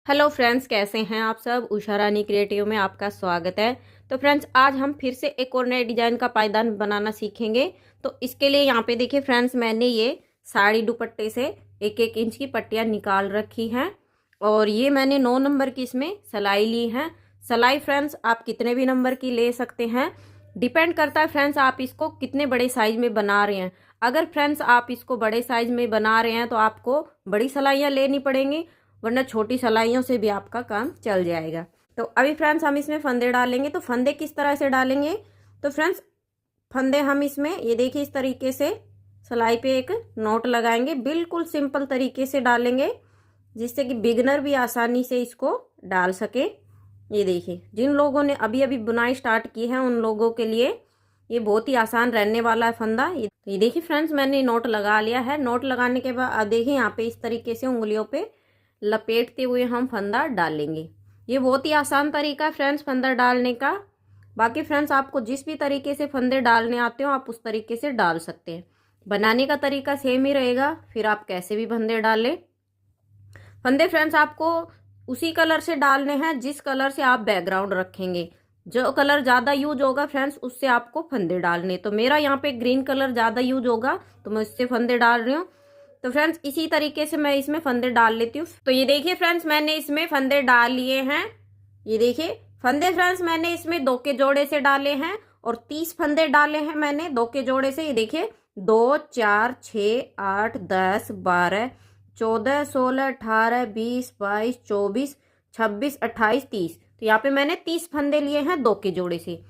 Hello friends, कैसे हैं आप सब। उषा रानी क्रिएटिव में आपका स्वागत है। तो फ्रेंड्स, आज हम फिर से एक और नए डिजाइन का पायदान बनाना सीखेंगे। तो इसके लिए यहाँ पे देखिए फ्रेंड्स, मैंने ये साड़ी दुपट्टे से 1-1 इंच की पट्टियाँ निकाल रखी हैं और ये मैंने 9 नंबर की इसमें सिलाई ली है। सिलाई फ्रेंड्स आप कितने भी नंबर की ले सकते हैं, डिपेंड करता है फ्रेंड्स आप इसको कितने बड़े साइज में बना रहे हैं। अगर फ्रेंड्स आप इसको बड़े साइज में बना रहे हैं तो आपको बड़ी सिलाइयाँ लेनी पड़ेंगी, वरना छोटी सिलाइयों से भी आपका काम चल जाएगा। तो अभी फ्रेंड्स हम इसमें फंदे डालेंगे। तो फंदे किस तरह से डालेंगे, तो फ्रेंड्स फंदे हम इसमें ये देखिए इस तरीके से सिलाई पे एक नोट लगाएंगे, बिल्कुल सिंपल तरीके से डालेंगे जिससे कि बिगनर भी आसानी से इसको डाल सके। ये देखिए, जिन लोगों ने अभी अभी बुनाई स्टार्ट की है उन लोगों के लिए ये बहुत ही आसान रहने वाला है फंदा। ये देखिए फ्रेंड्स, मैंने नोट लगा लिया है। नोट लगाने के बाद देखिए यहाँ पे इस तरीके से उंगलियों पे लपेटते हुए हम फंदा डालेंगे। ये बहुत ही आसान तरीका है फ्रेंड्स फंदा डालने का। बाकी फ्रेंड्स आपको जिस भी तरीके से फंदे डालने आते हो आप उस तरीके से डाल सकते हैं। बनाने का तरीका सेम ही रहेगा, फिर आप कैसे भी फंदे डालें। फंदे फ्रेंड्स आपको उसी कलर से डालने हैं जिस कलर से आप बैकग्राउंड रखेंगे। जो कलर ज़्यादा यूज होगा फ्रेंड्स उससे आपको फंदे डालने। तो मेरा यहाँ पे ग्रीन कलर ज़्यादा यूज होगा तो मैं इससे फंदे डाल रही हूँ। तो फ्रेंड्स इसी तरीके से मैं इसमें फंदे डाल लेती हूँ। तो ये देखिए फ्रेंड्स, मैंने इसमें फंदे डाल लिए हैं। ये देखिए फंदे फ्रेंड्स मैंने इसमें 2 के जोड़े से डाले हैं और 30 फंदे डाले हैं मैंने 2 के जोड़े से। ये देखिए 2, 4, 6, 8, 10, 12, 14, 16, 18, 20, 22, 24, 26, 28, 30। तो यहाँ पे मैंने 30 फंदे लिए हैं 2 के जोड़े से।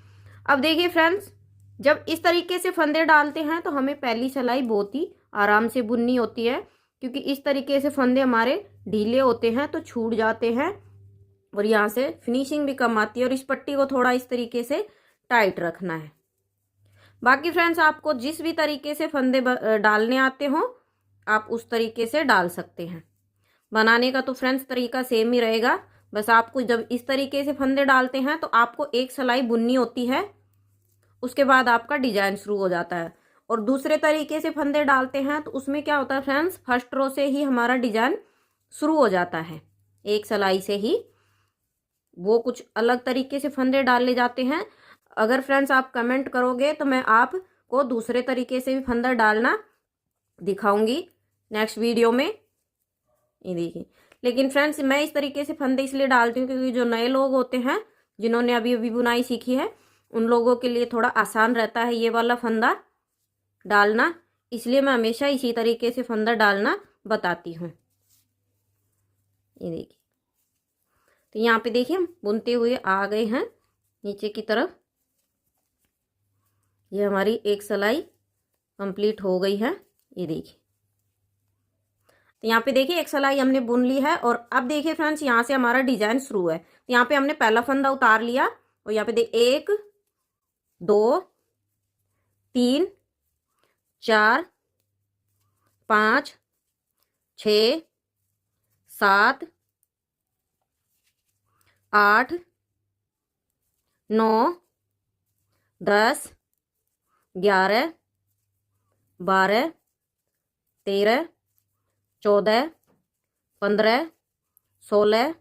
अब देखिए फ्रेंड्स, जब इस तरीके से फंदे डालते हैं तो हमें पहली सिलाई बहुत ही आराम से बुननी होती है, क्योंकि इस तरीके से फंदे हमारे ढीले होते हैं तो छूट जाते हैं और यहाँ से फिनिशिंग भी कम आती है। और इस पट्टी को थोड़ा इस तरीके से टाइट रखना है। बाकी फ्रेंड्स आपको जिस भी तरीके से फंदे डालने आते हो आप उस तरीके से डाल सकते हैं। बनाने का तो फ्रेंड्स तरीका सेम ही रहेगा, बस आपको जब इस तरीके से फंदे डालते हैं तो आपको एक सिलाई बुननी होती है, उसके बाद आपका डिजाइन शुरू हो जाता है। और दूसरे तरीके से फंदे डालते हैं तो उसमें क्या होता है फ्रेंड्स, फर्स्ट रो से ही हमारा डिजाइन शुरू हो जाता है, एक सिलाई से ही वो कुछ अलग तरीके से फंदे डाले जाते हैं। अगर फ्रेंड्स आप कमेंट करोगे तो मैं आपको दूसरे तरीके से भी फंदा डालना दिखाऊंगी नेक्स्ट वीडियो में। ये देखिए, लेकिन फ्रेंड्स मैं इस तरीके से फंदे इसलिए डालती हूँ क्योंकि जो नए लोग होते हैं जिन्होंने अभी अभी बुनाई सीखी है उन लोगों के लिए थोड़ा आसान रहता है ये वाला फंदा डालना, इसलिए मैं हमेशा इसी तरीके से फंदा डालना बताती हूँ। ये देखिए, तो यहाँ पे देखिए हम बुनते हुए आ गए हैं नीचे की तरफ। ये हमारी एक सिलाई कंप्लीट हो गई है। ये देखिए, तो यहाँ पे देखिए एक सिलाई हमने बुन ली है। और अब देखिए फ्रेंड्स, यहाँ से हमारा डिजाइन शुरू है। तो यहाँ पे हमने पहला फंदा उतार लिया और यहाँ पे देखिए 1, 2, 3, 4, 5, 6, 7, 8, 9, 10, 11, 12, 13, 14, 15, 16,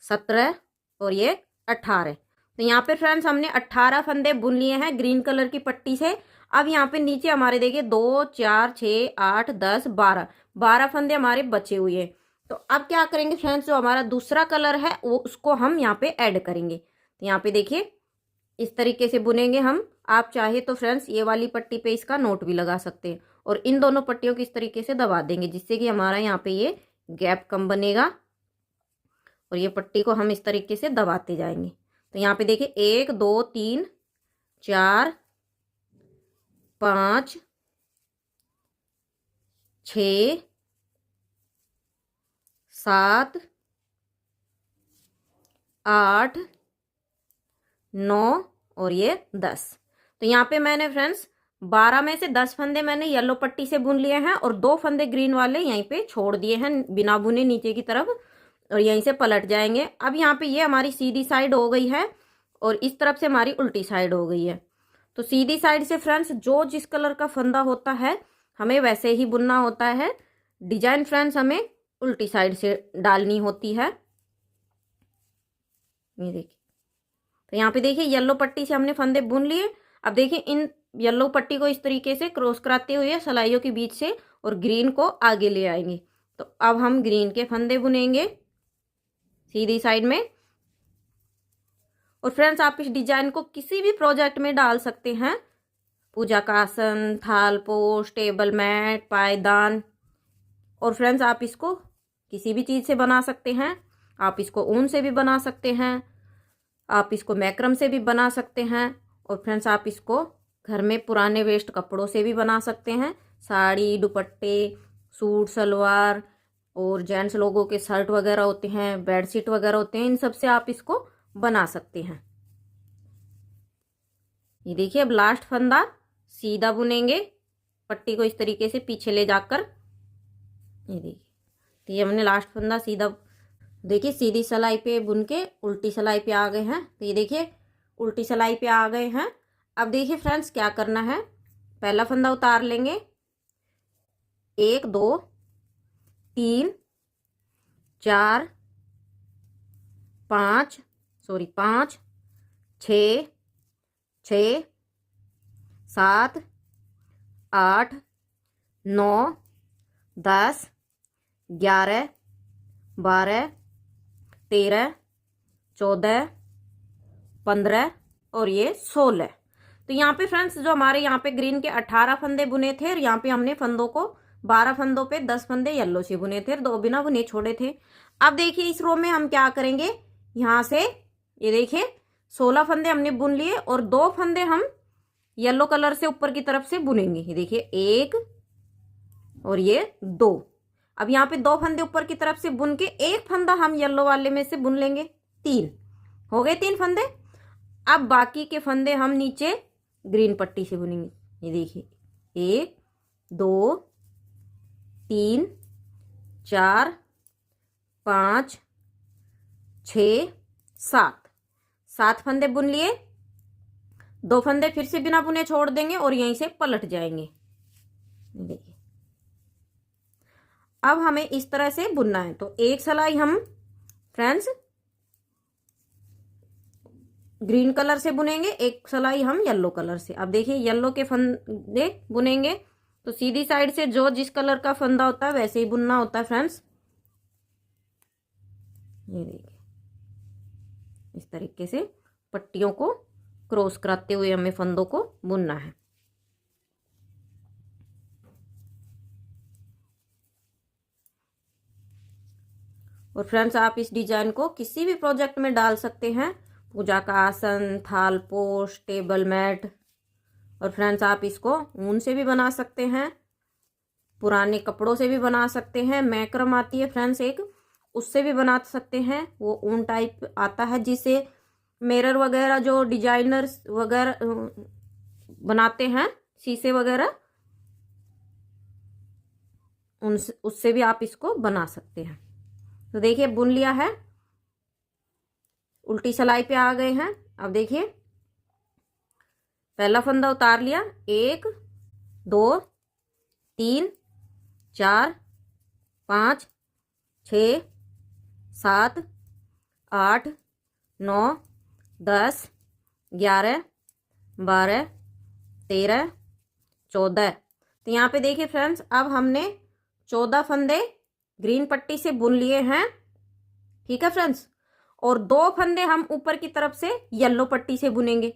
17 और ये 18। तो यहाँ पे फ्रेंड्स हमने 18 फंदे बुन लिए हैं ग्रीन कलर की पट्टी से। अब यहाँ पे नीचे हमारे देखिए 2, 4, 6, 8, 10, 12 फंदे हमारे बचे हुए हैं। तो अब क्या करेंगे फ्रेंड्स, जो हमारा दूसरा कलर है वो उसको हम यहाँ पे ऐड करेंगे। तो यहाँ पे देखिए इस तरीके से बुनेंगे हम। आप चाहे तो फ्रेंड्स ये वाली पट्टी पे इसका नोट भी लगा सकते हैं और इन दोनों पट्टियों को इस तरीके से दबा देंगे जिससे कि हमारा यहाँ पे ये गैप कम बनेगा और ये पट्टी को हम इस तरीके से दबाते जाएंगे। तो यहाँ पे देखिए 1, 2, 3, 4, 5, 6, 7, 8, 9 और ये 10। तो यहाँ पे मैंने फ्रेंड्स 12 में से 10 फंदे मैंने येलो पट्टी से बुन लिए हैं और 2 फंदे ग्रीन वाले यहीं पे छोड़ दिए हैं बिना बुने नीचे की तरफ और यहीं से पलट जाएंगे। अब यहाँ पे ये हमारी सीधी साइड हो गई है और इस तरफ से हमारी उल्टी साइड हो गई है। तो सीधी साइड से फ्रेंड्स जो जिस कलर का फंदा होता है हमें वैसे ही बुनना होता है। डिजाइन फ्रेंड्स हमें उल्टी साइड से डालनी होती है। ये देखिए, तो यहाँ पे देखिए येलो पट्टी से हमने फंदे बुन लिए। अब देखिए इन येलो पट्टी को इस तरीके से क्रॉस कराते हुए सलाइयों के बीच से और ग्रीन को आगे ले आएंगे। तो अब हम ग्रीन के फंदे बुनेंगे सीधी साइड में। और फ्रेंड्स, आप इस डिजाइन को किसी भी प्रोजेक्ट में डाल सकते हैं, पूजा का आसन, थाल पोश, टेबल मैट, पायदान। और फ्रेंड्स, आप इसको किसी भी चीज़ से बना सकते हैं। आप इसको ऊन से भी बना सकते हैं, आप इसको मैक्रम से भी बना सकते हैं। और फ्रेंड्स, आप इसको घर में पुराने वेस्ट कपड़ों से भी बना सकते हैं। साड़ी, दुपट्टे, सूट, सलवार और जेंट्स लोगों के शर्ट वगैरह होते हैं, बेडशीट वगैरह होते हैं, इन सब से आप इसको बना सकते हैं। ये देखिए, अब लास्ट फंदा सीधा बुनेंगे, पट्टी को इस तरीके से पीछे ले जाकर। ये देखिए, तो ये हमने लास्ट फंदा सीधा, देखिए सीधी सिलाई पे बुन के उल्टी सिलाई पे आ गए हैं। तो ये देखिए उल्टी सिलाई पे आ गए हैं। अब देखिए फ्रेंड्स, क्या करना है, पहला फंदा उतार लेंगे, 1 2 3 4 5 5 6 6 7 8 9 10 11 12 13 14 15 और ये 16। तो यहाँ पे फ्रेंड्स, जो हमारे यहाँ पे ग्रीन के 18 फंदे बुने थे और यहाँ पे हमने फंदों को 12 फंदों पे 10 फंदे येलो से बुने थे, 2 बिना बुने छोड़े थे। अब देखिए इस रो में हम क्या करेंगे, यहाँ से ये देखिए 16 फंदे हमने बुन लिए और 2 फंदे हम येलो कलर से ऊपर की तरफ से बुनेंगे। ये देखिए 1 और ये 2। अब यहाँ पे 2 फंदे ऊपर की तरफ से बुन के एक फंदा हम येलो वाले में से बुन लेंगे। 3 हो गए, 3 फंदे। अब बाकी के फंदे हम नीचे ग्रीन पट्टी से बुनेंगे। ये देखिए 1 2 3 4 5 6 7 फंदे बुन लिए, 2 फंदे फिर से बिना बुने छोड़ देंगे और यहीं से पलट जाएंगे। देखिए, अब हमें इस तरह से बुनना है। तो एक सिलाई हम फ्रेंड्स ग्रीन कलर से बुनेंगे, एक सिलाई हम येलो कलर से। अब देखिए येलो के फंदे बुनेंगे तो सीधी साइड से जो जिस कलर का फंदा होता है वैसे ही बुनना होता है फ्रेंड्स। ये देखिए इस तरीके से पट्टियों को क्रॉस कराते हुए हमें फंदों को बुनना है। और फ्रेंड्स, आप इस डिजाइन को किसी भी प्रोजेक्ट में डाल सकते हैं, पूजा का आसन, थाल पोश, टेबल मैट। और फ्रेंड्स, आप इसको ऊन से भी बना सकते हैं, पुराने कपड़ों से भी बना सकते हैं। मैक्रम आती है फ्रेंड्स एक, उससे भी बना सकते हैं। वो ऊन टाइप आता है जिसे मिरर वगैरह जो डिजाइनर्स वगैरह बनाते हैं, शीशे वगैरह, उससे भी आप इसको बना सकते हैं। तो देखिए बुन लिया है, उल्टी सिलाई पे आ गए हैं। अब देखिए पहला फंदा उतार लिया, 1 2 3 4 5 6 7 8 9 10 11 12 13 14। तो यहाँ पे देखिए फ्रेंड्स, अब हमने 14 फंदे ग्रीन पट्टी से बुन लिए हैं। ठीक है फ्रेंड्स, और 2 फंदे हम ऊपर की तरफ से येलो पट्टी से बुनेंगे।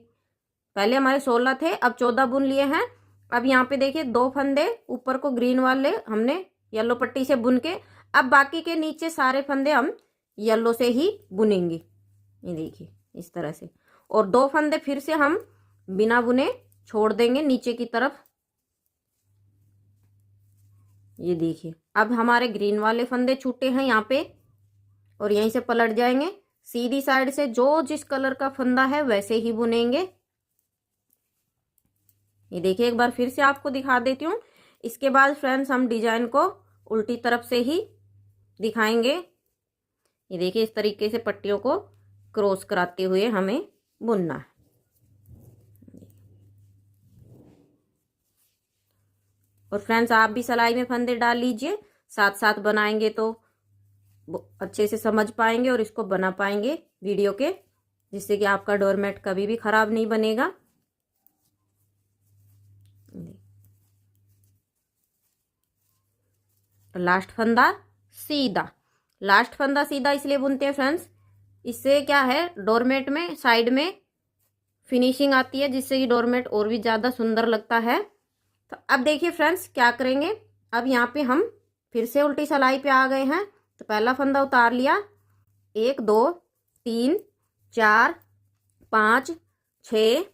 पहले हमारे 16 थे, अब 14 बुन लिए हैं। अब यहाँ पे देखिए 2 फंदे ऊपर को ग्रीन वाले हमने येलो पट्टी से बुन के, अब बाकी के नीचे सारे फंदे हम येलो से ही बुनेंगे। ये देखिए इस तरह से, और 2 फंदे फिर से हम बिना बुने छोड़ देंगे नीचे की तरफ। ये देखिए अब हमारे ग्रीन वाले फंदे छूटे हैं यहाँ पे, और यहीं से पलट जाएंगे। सीधी साइड से जो जिस कलर का फंदा है वैसे ही बुनेंगे। ये देखिए एक बार फिर से आपको दिखा देती हूँ। इसके बाद फ्रेंड्स हम डिजाइन को उल्टी तरफ से ही दिखाएंगे। ये देखिए इस तरीके से पट्टियों को क्रॉस कराते हुए हमें बुनना है। और फ्रेंड्स, आप भी सिलाई में फंदे डाल लीजिए, साथ साथ बनाएंगे तो वो अच्छे से समझ पाएंगे और इसको बना पाएंगे वीडियो के, जिससे कि आपका डोरमेट कभी भी खराब नहीं बनेगा। लास्ट फंदा सीधा, लास्ट फंदा सीधा इसलिए बुनते हैं फ्रेंड्स, इससे क्या है डोरमेट में साइड में फिनिशिंग आती है, जिससे कि डोरमेट और भी ज़्यादा सुंदर लगता है। तो अब देखिए फ्रेंड्स क्या करेंगे, अब यहाँ पे हम फिर से उल्टी सिलाई पे आ गए हैं। तो पहला फंदा उतार लिया, 1 2 3 4 5 6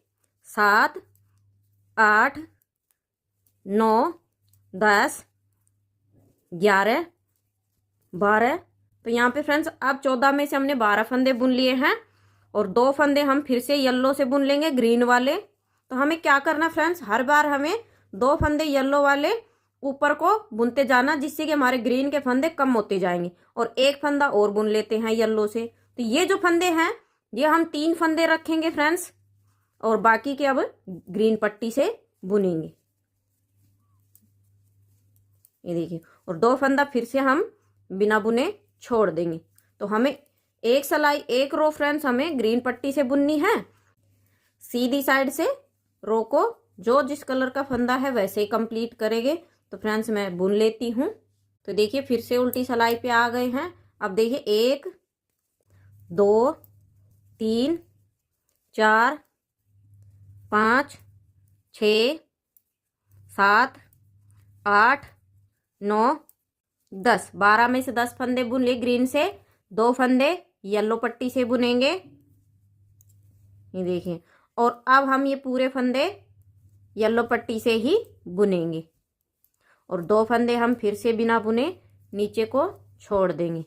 7 8 9 10 11 12। तो यहाँ पे फ्रेंड्स अब 14 में से हमने 12 फंदे बुन लिए हैं और 2 फंदे हम फिर से येलो से बुन लेंगे, ग्रीन वाले। तो हमें क्या करना फ्रेंड्स, हर बार हमें 2 फंदे येलो वाले ऊपर को बुनते जाना, जिससे कि हमारे ग्रीन के फंदे कम होते जाएंगे। और 1 फंदा और बुन लेते हैं येलो से। तो ये जो फंदे हैं ये हम 3 फंदे रखेंगे फ्रेंड्स, और बाकी के अब ग्रीन पट्टी से बुनेंगे। ये देखिए, और 2 फंदा फिर से हम बिना बुने छोड़ देंगे। तो हमें एक सिलाई, एक रो फ्रेंड्स हमें ग्रीन पट्टी से बुननी है। सीधी साइड से रो को जो जिस कलर का फंदा है वैसे ही कंप्लीट करेंगे। तो फ्रेंड्स मैं बुन लेती हूँ। तो देखिए फिर से उल्टी सिलाई पे आ गए हैं। अब देखिए 1 2 3 4 5 6 7 8 9 10, 12 में से 10 फंदे बुन लिए ग्रीन से, 2 फंदे येलो पट्टी से बुनेंगे। ये देखिए, और अब हम ये पूरे फंदे येलो पट्टी से ही बुनेंगे और 2 फंदे हम फिर से बिना बुने नीचे को छोड़ देंगे।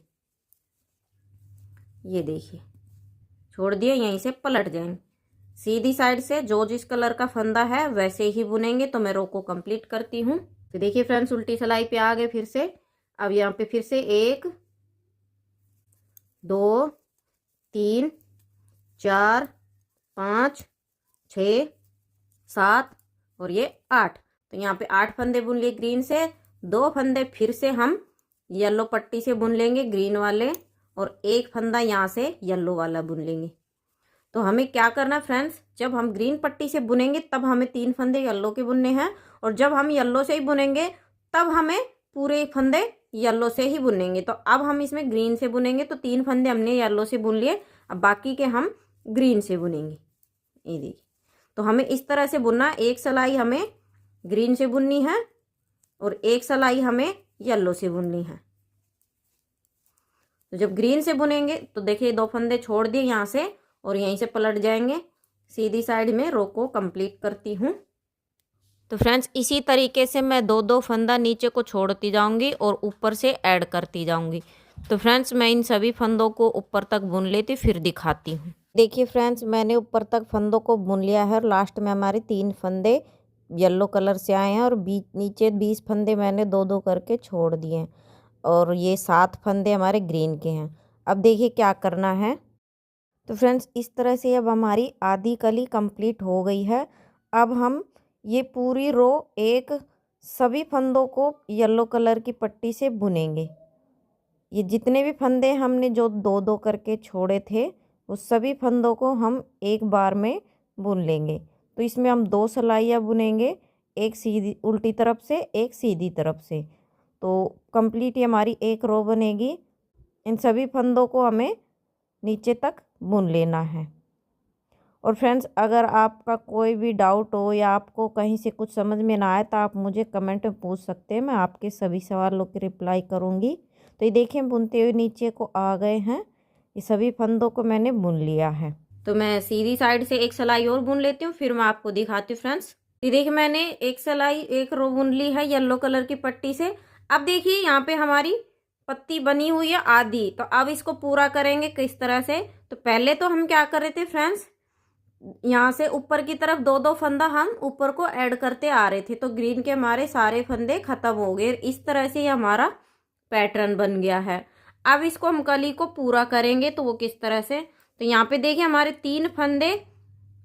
ये देखिए छोड़ दिए, यहीं से पलट जाएंगे। सीधी साइड से जो जिस कलर का फंदा है वैसे ही बुनेंगे। तो मैं रो को कंप्लीट करती हूँ। तो देखिए फ्रेंड्स उल्टी सिलाई पे आ गए फिर से। अब यहाँ पे फिर से 1 2 3 4 5 6 7 और ये 8। तो यहाँ पे 8 फंदे बुन लिए ग्रीन से, 2 फंदे फिर से हम येलो पट्टी से बुन लेंगे ग्रीन वाले, और 1 फंदा यहाँ से येलो वाला बुन लेंगे। तो हमें क्या करना फ्रेंड्स, जब हम ग्रीन पट्टी से बुनेंगे तब हमें 3 फंदे येलो के बुनने हैं, और जब हम येलो से ही बुनेंगे तब हमें पूरे फंदे येलो से ही बुनेंगे। तो अब हम इसमें ग्रीन से बुनेंगे, तो 3 फंदे हमने येलो से बुन लिए, अब बाकी के हम ग्रीन से बुनेंगे। ये देखिए, तो हमें इस तरह से बुनना, एक सिलाई हमें ग्रीन से बुननी है और एक सिलाई हमें येलो से बुननी है। तो जब ग्रीन से बुनेंगे तो देखिए 2 फंदे छोड़ दिए यहाँ से और यहीं से पलट जाएंगे। सीधी साइड में रो को कंप्लीट करती हूँ। तो फ्रेंड्स इसी तरीके से मैं 2-2 फंदा नीचे को छोड़ती जाऊंगी और ऊपर से ऐड करती जाऊंगी। तो फ्रेंड्स मैं इन सभी फंदों को ऊपर तक बुन लेती फिर दिखाती हूँ। देखिए फ्रेंड्स मैंने ऊपर तक फंदों को बुन लिया है और लास्ट में हमारे 3 फंदे येलो कलर से आए हैं और नीचे 20 फंदे मैंने 2-2 करके छोड़ दिए हैं और ये 7 फंदे हमारे ग्रीन के हैं। अब देखिए क्या करना है। तो फ्रेंड्स इस तरह से अब हमारी आधी कली कंप्लीट हो गई है। अब हम ये पूरी रो एक सभी फंदों को येलो कलर की पट्टी से बुनेंगे। ये जितने भी फंदे हमने जो 2-2 करके छोड़े थे उस सभी फंदों को हम एक बार में बुन लेंगे। तो इसमें हम 2 सिलाइयाँ बुनेंगे, एक सीधी उल्टी तरफ से एक सीधी तरफ से। तो कंप्लीट ये हमारी एक रो बनेगी। इन सभी फंदों को हमें नीचे तक बुन लेना है। और फ्रेंड्स अगर आपका कोई भी डाउट हो या आपको कहीं से कुछ समझ में ना आए तो आप मुझे कमेंट में पूछ सकते हैं, मैं आपके सभी सवालों की रिप्लाई करूंगी। तो ये देखिए बुनते हुए नीचे को आ गए हैं, ये सभी फंदों को मैंने बुन लिया है। तो मैं सीधी साइड से एक सिलाई और बुन लेती हूँ फिर मैं आपको दिखाती हूँ। फ्रेंड्स ये देखिए मैंने एक सिलाई एक रो बुन ली है येलो कलर की पट्टी से। अब देखिए यहाँ पे हमारी पत्ती बनी हुई है आधी, तो अब इसको पूरा करेंगे किस तरह से। तो पहले तो हम क्या कर रहे थे फ्रेंड्स, यहाँ से ऊपर की तरफ 2-2 फंदा हम ऊपर को ऐड करते आ रहे थे, तो ग्रीन के हमारे सारे फंदे खत्म हो गए। इस तरह से ये हमारा पैटर्न बन गया है। अब इसको हम कली को पूरा करेंगे तो वो किस तरह से। तो यहाँ पे देखिए हमारे 3 फंदे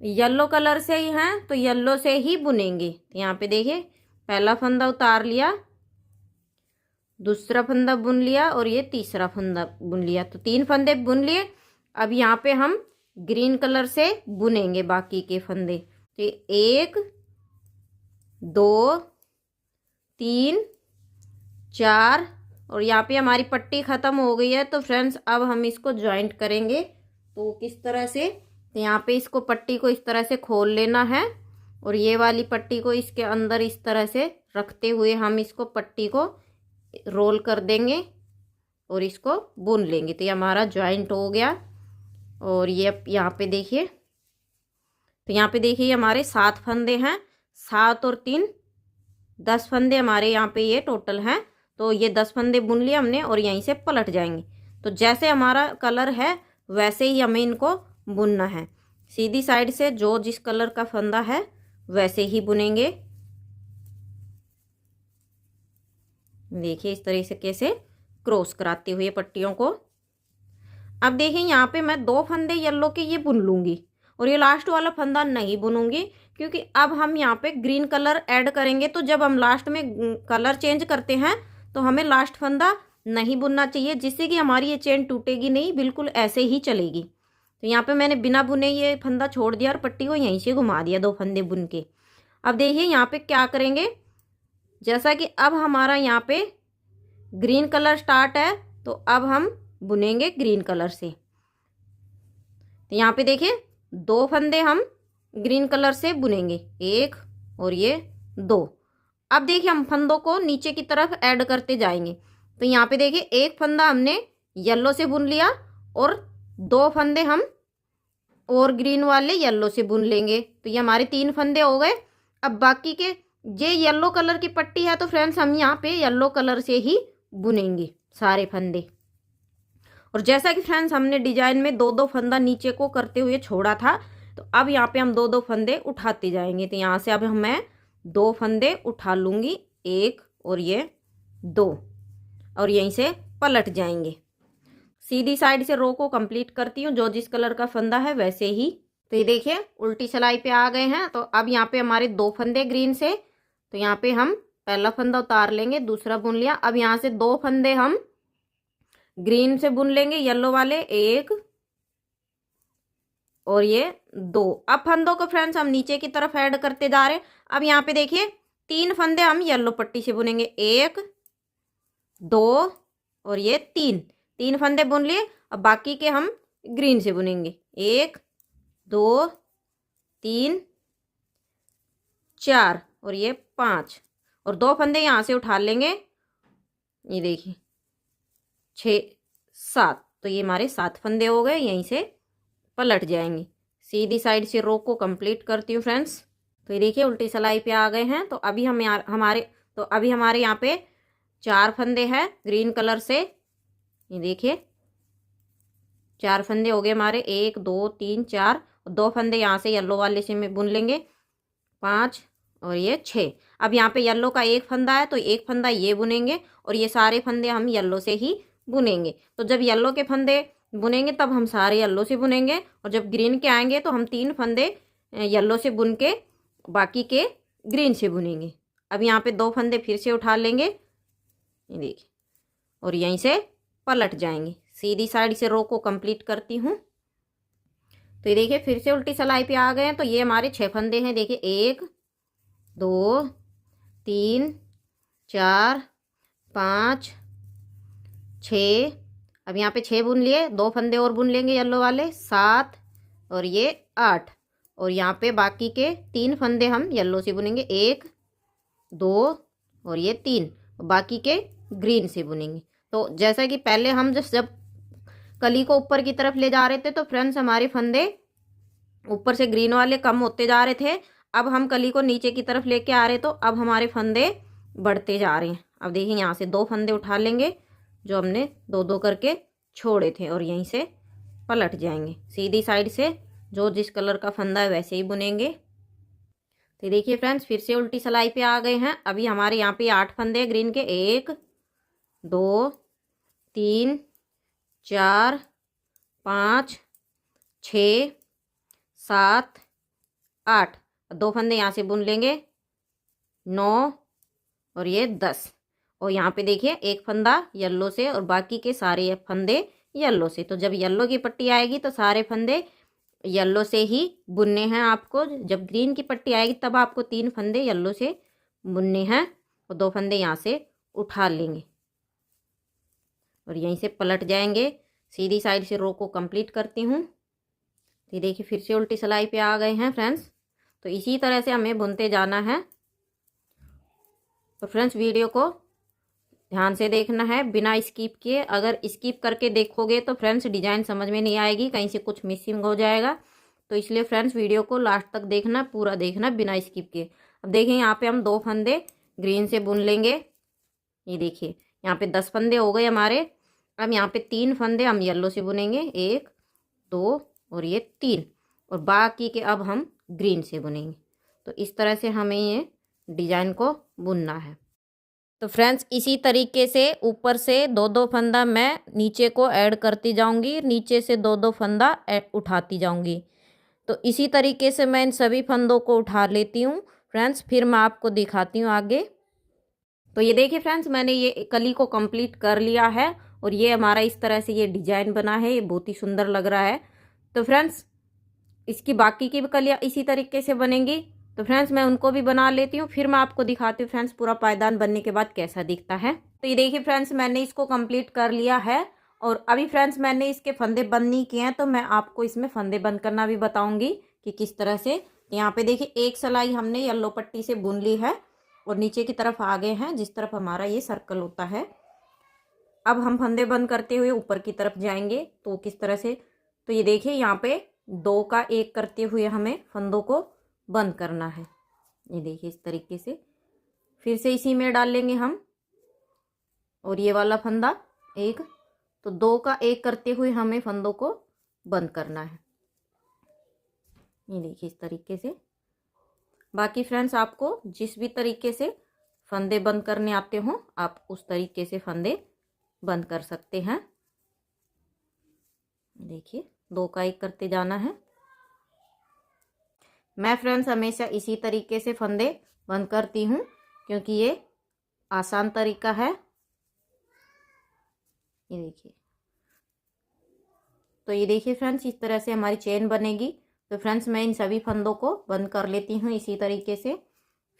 येलो कलर से ही हैं, तो येलो से ही बुनेंगे। तो यहाँ पे देखिए पहला फंदा उतार लिया, दूसरा फंदा बुन लिया और ये तीसरा फंदा बुन लिया, तो 3 फंदे बुन लिए। अब यहाँ पे हम ग्रीन कलर से बुनेंगे बाकी के फंदे। तो 1 2 3 4 और यहाँ पे हमारी पट्टी ख़त्म हो गई है। तो फ्रेंड्स अब हम इसको जॉइंट करेंगे। तो किस तरह से, तो यहाँ पे इसको पट्टी को इस तरह से खोल लेना है और ये वाली पट्टी को इसके अंदर इस तरह से रखते हुए हम इसको पट्टी को रोल कर देंगे और इसको बुन लेंगे। तो ये हमारा जॉइंट हो गया। और ये यहाँ पे देखिए, तो यहाँ पे देखिए हमारे 7 फंदे हैं, 7 और 3 10 फंदे हमारे यहाँ पे ये टोटल हैं। तो ये 10 फंदे बुन लिए हमने और यहीं से पलट जाएंगे। तो जैसे हमारा कलर है वैसे ही हमें इनको बुनना है। सीधी साइड से जो जिस कलर का फंदा है वैसे ही बुनेंगे। देखिए इस तरह से कैसे क्रॉस कराते हुए पट्टियों को। अब देखिए यहाँ पे मैं 2 फंदे येलो के ये बुन लूँगी और ये लास्ट वाला फंदा नहीं बुनूंगी, क्योंकि अब हम यहाँ पे ग्रीन कलर ऐड करेंगे। तो जब हम लास्ट में कलर चेंज करते हैं तो हमें लास्ट फंदा नहीं बुनना चाहिए, जिससे कि हमारी ये चेन टूटेगी नहीं, बिल्कुल ऐसे ही चलेगी। तो यहाँ पे मैंने बिना बुने ये फंदा छोड़ दिया और पट्टी को यहीं से घुमा दिया 2 फंदे बुन के। अब देखिए यहाँ पे क्या करेंगे, जैसा कि अब हमारा यहाँ पे ग्रीन कलर स्टार्ट है तो अब हम बुनेंगे ग्रीन कलर से। तो यहाँ पे देखिए 2 फंदे हम ग्रीन कलर से बुनेंगे, 1 और ये 2। अब देखिए हम फंदों को नीचे की तरफ ऐड करते जाएंगे। तो यहाँ पे देखिए 1 फंदा हमने येलो से बुन लिया और 2 फंदे हम और ग्रीन वाले येलो से बुन लेंगे। तो ये हमारे 3 फंदे हो गए। अब बाकी के ये येलो कलर की पट्टी है तो फ्रेंड्स हम यहाँ पे येलो कलर से ही बुनेंगे सारे फंदे। और जैसा कि फ्रेंड्स हमने डिजाइन में 2-2 फंदा नीचे को करते हुए छोड़ा था, तो अब यहाँ पे हम 2-2 फंदे उठाते जाएंगे। तो यहाँ से अब मैं 2 फंदे उठा लूँगी, 1 और ये 2, और यहीं से पलट जाएंगे। सीधी साइड से रो को कंप्लीट करती हूँ, जो जिस कलर का फंदा है वैसे ही। तो ये देखिए उल्टी सिलाई पे आ गए हैं। तो अब यहाँ पे हमारे 2 फंदे ग्रीन से, तो यहाँ पे हम पहला फंदा उतार लेंगे, दूसरा बुन लिया। अब यहाँ से 2 फंदे हम ग्रीन से बुन लेंगे, येलो वाले, 1 और ये 2। अब फंदों को फ्रेंड्स हम नीचे की तरफ ऐड करते जा रहे हैं। अब यहाँ पे देखिए 3 फंदे हम येलो पट्टी से बुनेंगे, 1 2 और ये 3 फंदे बुन लिए। अब बाकी के हम ग्रीन से बुनेंगे, 1 2 3 4 और ये 5 और 2 फंदे यहाँ से उठा लेंगे। ये देखिए 6 7, तो ये हमारे 7 फंदे हो गए। यहीं से पलट जाएंगे। सीधी साइड से रो को कंप्लीट करती हूँ फ्रेंड्स। तो ये देखिए उल्टी सिलाई पे आ गए हैं। तो अभी हम हमारे यहाँ पे 4 फंदे हैं ग्रीन कलर से। ये देखिए 4 फंदे हो गए हमारे, 1 2 3 4, 2 फंदे यहाँ से येलो वाले से में बुन लेंगे, 5 और ये 6। अब यहाँ पे येलो का 1 फंदा है तो 1 फंदा ये बुनेंगे और ये सारे फंदे हम येलो से ही बुनेंगे। तो जब येलो के फंदे बुनेंगे तब हम सारे येलो से बुनेंगे, और जब ग्रीन के आएंगे तो हम 3 फंदे येलो से बुन के बाकी के ग्रीन से बुनेंगे। अब यहाँ पे 2 फंदे फिर से उठा लेंगे, ये देखिए, और यहीं से पलट जाएंगे। सीधी साइड से रो को कंप्लीट करती हूँ। तो ये देखिए फिर से उल्टी सिलाई पे आ गए हैं। तो ये हमारे 6 फंदे हैं। देखिए 1 2 3 4 5 6। अब यहाँ पे 6 बुन लिए, 2 फंदे और बुन लेंगे येलो वाले, 7 और ये 8, और यहाँ पे बाकी के 3 फंदे हम येलो से बुनेंगे, 1 2 और ये 3, बाकी के ग्रीन से बुनेंगे। तो जैसा कि पहले हम जब कली को ऊपर की तरफ ले जा रहे थे तो फ्रेंड्स हमारे फंदे ऊपर से ग्रीन वाले कम होते जा रहे थे। अब हम कली को नीचे की तरफ लेके आ रहे तो अब हमारे फंदे बढ़ते जा रहे हैं। अब देखिए यहाँ से 2 फंदे उठा लेंगे जो हमने 2-2 करके छोड़े थे, और यहीं से पलट जाएंगे। सीधी साइड से जो जिस कलर का फंदा है वैसे ही बुनेंगे। तो देखिए फ्रेंड्स फिर से उल्टी सिलाई पे आ गए हैं। अभी हमारे यहाँ पे 8 फंदे हैं ग्रीन के, 1 2 3 4 5 6 7 8, 2 फंदे यहाँ से बुन लेंगे, 9 और ये 10, और यहाँ पे देखिए एक फंदा येलो से और बाकी के सारे फंदे येलो से। तो जब येलो की पट्टी आएगी तो सारे फंदे येलो से ही बुनने हैं आपको। जब ग्रीन की पट्टी आएगी तब आपको 3 फंदे येलो से बुनने हैं और 2 फंदे यहाँ से उठा लेंगे और यहीं से पलट जाएंगे। सीधी साइड से रो को कंप्लीट करती हूँ। ये देखिए फिर से उल्टी सिलाई पे आ गए हैं फ्रेंड्स। तो इसी तरह से हमें बुनते जाना है। तो फ्रेंड्स वीडियो को ध्यान से देखना है बिना स्किप किए। अगर स्किप करके देखोगे तो फ्रेंड्स डिजाइन समझ में नहीं आएगी, कहीं से कुछ मिसिंग हो जाएगा। तो इसलिए फ्रेंड्स वीडियो को लास्ट तक देखना, पूरा देखना बिना स्किप किए। अब देखिए यहाँ पे हम 2 फंदे ग्रीन से बुन लेंगे। ये देखिए यहाँ पे 10 फंदे हो गए हमारे। अब यहाँ पे 3 फंदे हम येलो से बुनेंगे, 1 2 और ये 3, और बाकी के अब हम ग्रीन से बुनेंगे। तो इस तरह से हमें ये डिजाइन को बुनना है। तो फ्रेंड्स इसी तरीके से ऊपर से 2-2 फंदा मैं नीचे को ऐड करती जाऊंगी, नीचे से 2-2 फंदा उठाती जाऊंगी। तो इसी तरीके से मैं इन सभी फंदों को उठा लेती हूँ फ्रेंड्स, फिर मैं आपको दिखाती हूँ आगे। तो ये देखिए फ्रेंड्स मैंने ये कली को कंप्लीट कर लिया है और ये हमारा इस तरह से ये डिजाइन बना है। ये बहुत ही सुंदर लग रहा है। तो फ्रेंड्स इसकी बाकी की भी कलियाँ इसी तरीके से बनेंगी। तो फ्रेंड्स मैं उनको भी बना लेती हूँ, फिर मैं आपको दिखाती हूँ फ्रेंड्स पूरा पायदान बनने के बाद कैसा दिखता है। तो ये देखिए फ्रेंड्स मैंने इसको कंप्लीट कर लिया है और अभी फ्रेंड्स मैंने इसके फंदे बंद नहीं किए हैं, तो मैं आपको इसमें फंदे बंद करना भी बताऊंगी कि किस तरह से। यहाँ पे देखिए एक सिलाई हमने येलो पट्टी से बुन ली है और नीचे की तरफ आ गए हैं जिस तरफ हमारा ये सर्कल होता है। अब हम फंदे बंद करते हुए ऊपर की तरफ जाएंगे तो किस तरह से। तो ये देखिए यहाँ पे 2 का 1 करते हुए हमें फंदों को बंद करना है। ये देखिए इस तरीके से फिर से इसी में डाल लेंगे हम, और ये वाला फंदा 1, तो 2 का 1 करते हुए हमें फंदों को बंद करना है। ये देखिए इस तरीके से। बाकी फ्रेंड्स आपको जिस भी तरीके से फंदे बंद करने आते हो आप उस तरीके से फंदे बंद कर सकते हैं। देखिए 2 का 1 करते जाना है। मैं फ्रेंड्स हमेशा इसी तरीके से फंदे बंद करती हूँ क्योंकि ये आसान तरीका है। ये देखिए। तो ये देखिए फ्रेंड्स इस तरह से हमारी चेन बनेगी। तो फ्रेंड्स मैं इन सभी फंदों को बंद कर लेती हूँ इसी तरीके से,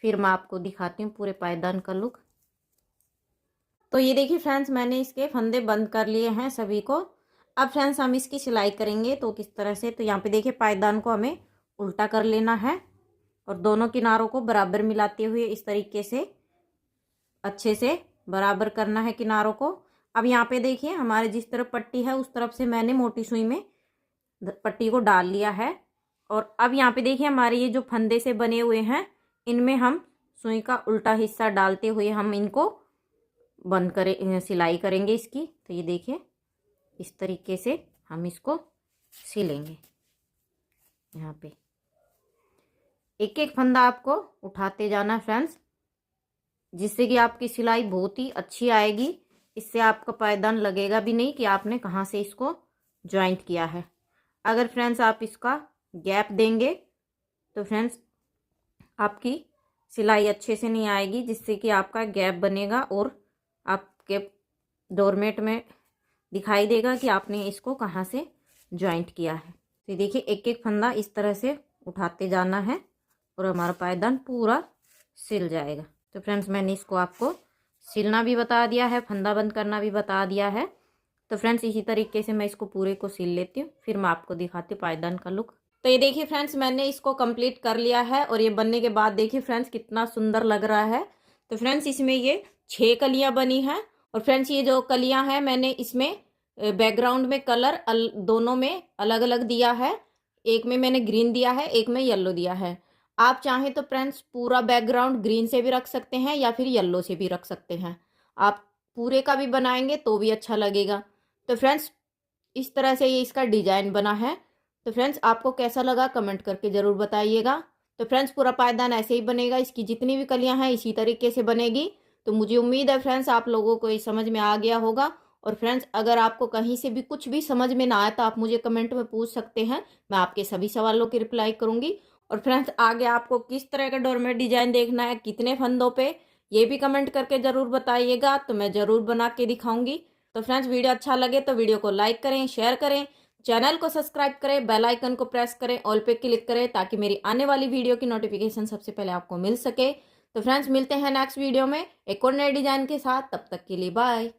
फिर मैं आपको दिखाती हूँ पूरे पायदान का लुक। तो ये देखिए फ्रेंड्स मैंने इसके फंदे बंद कर लिए हैं सभी को। अब फ्रेंड्स हम इसकी सिलाई करेंगे तो किस तरह से। तो यहाँ पे देखिए पायदान को हमें उल्टा कर लेना है और दोनों किनारों को बराबर मिलाते हुए इस तरीके से अच्छे से बराबर करना है किनारों को। अब यहाँ पे देखिए हमारे जिस तरफ पट्टी है उस तरफ से मैंने मोटी सुई में पट्टी को डाल लिया है। और अब यहाँ पे देखिए हमारे ये जो फंदे से बने हुए हैं इनमें हम सुई का उल्टा हिस्सा डालते हुए हम इनको बंद करें, सिलाई करेंगे इसकी। तो ये देखिए इस तरीके से हम इसको सिलेंगे। यहाँ पे एक एक फंदा आपको उठाते जाना फ्रेंड्स, जिससे कि आपकी सिलाई बहुत ही अच्छी आएगी। इससे आपका पायदान लगेगा भी नहीं कि आपने कहाँ से इसको ज्वाइंट किया है। अगर फ्रेंड्स आप इसका गैप देंगे तो फ्रेंड्स आपकी सिलाई अच्छे से नहीं आएगी, जिससे कि आपका गैप बनेगा और आपके डोरमेट में दिखाई देगा कि आपने इसको कहाँ से ज्वाइंट किया है। तो देखिए एक एक फंदा इस तरह से उठाते जाना है और हमारा पायदान पूरा सिल जाएगा। तो फ्रेंड्स मैंने इसको आपको सिलना भी बता दिया है, फंदा बंद करना भी बता दिया है। तो फ्रेंड्स इसी तरीके से मैं इसको पूरे को सिल लेती हूँ, फिर मैं आपको दिखाती हूँ पायदान का लुक। तो ये देखिए फ्रेंड्स मैंने इसको कंप्लीट कर लिया है और ये बनने के बाद देखिए फ्रेंड्स कितना सुंदर लग रहा है। तो फ्रेंड्स इसमें ये 6 कलियाँ बनी हैं और फ्रेंड्स ये जो कलियाँ हैं मैंने इसमें बैकग्राउंड में कलर दोनों में अलग अलग दिया है। एक में मैंने ग्रीन दिया है, एक में येलो दिया है। आप चाहें तो फ्रेंड्स पूरा बैकग्राउंड ग्रीन से भी रख सकते हैं या फिर येलो से भी रख सकते हैं। आप पूरे का भी बनाएंगे तो भी अच्छा लगेगा। तो फ्रेंड्स इस तरह से ये इसका डिजाइन बना है। तो फ्रेंड्स आपको कैसा लगा कमेंट करके ज़रूर बताइएगा। तो फ्रेंड्स पूरा पायदान ऐसे ही बनेगा, इसकी जितनी भी कलियां हैं इसी तरीके से बनेगी। तो मुझे उम्मीद है फ्रेंड्स आप लोगों को ये समझ में आ गया होगा। और फ्रेंड्स अगर आपको कहीं से भी कुछ भी समझ में ना आए तो आप मुझे कमेंट में पूछ सकते हैं, मैं आपके सभी सवालों की रिप्लाई करूँगी। और फ्रेंड्स आगे आपको किस तरह का डोरमेट डिजाइन देखना है, कितने फंदों पे ये भी कमेंट करके ज़रूर बताइएगा, तो मैं ज़रूर बना के दिखाऊंगी। तो फ्रेंड्स वीडियो अच्छा लगे तो वीडियो को लाइक करें, शेयर करें, चैनल को सब्सक्राइब करें, बेल आइकन को प्रेस करें, ऑल पे क्लिक करें ताकि मेरी आने वाली वीडियो की नोटिफिकेशन सबसे पहले आपको मिल सके। तो फ्रेंड्स मिलते हैं नेक्स्ट वीडियो में एक और नए डिजाइन के साथ, तब तक के लिए बाय।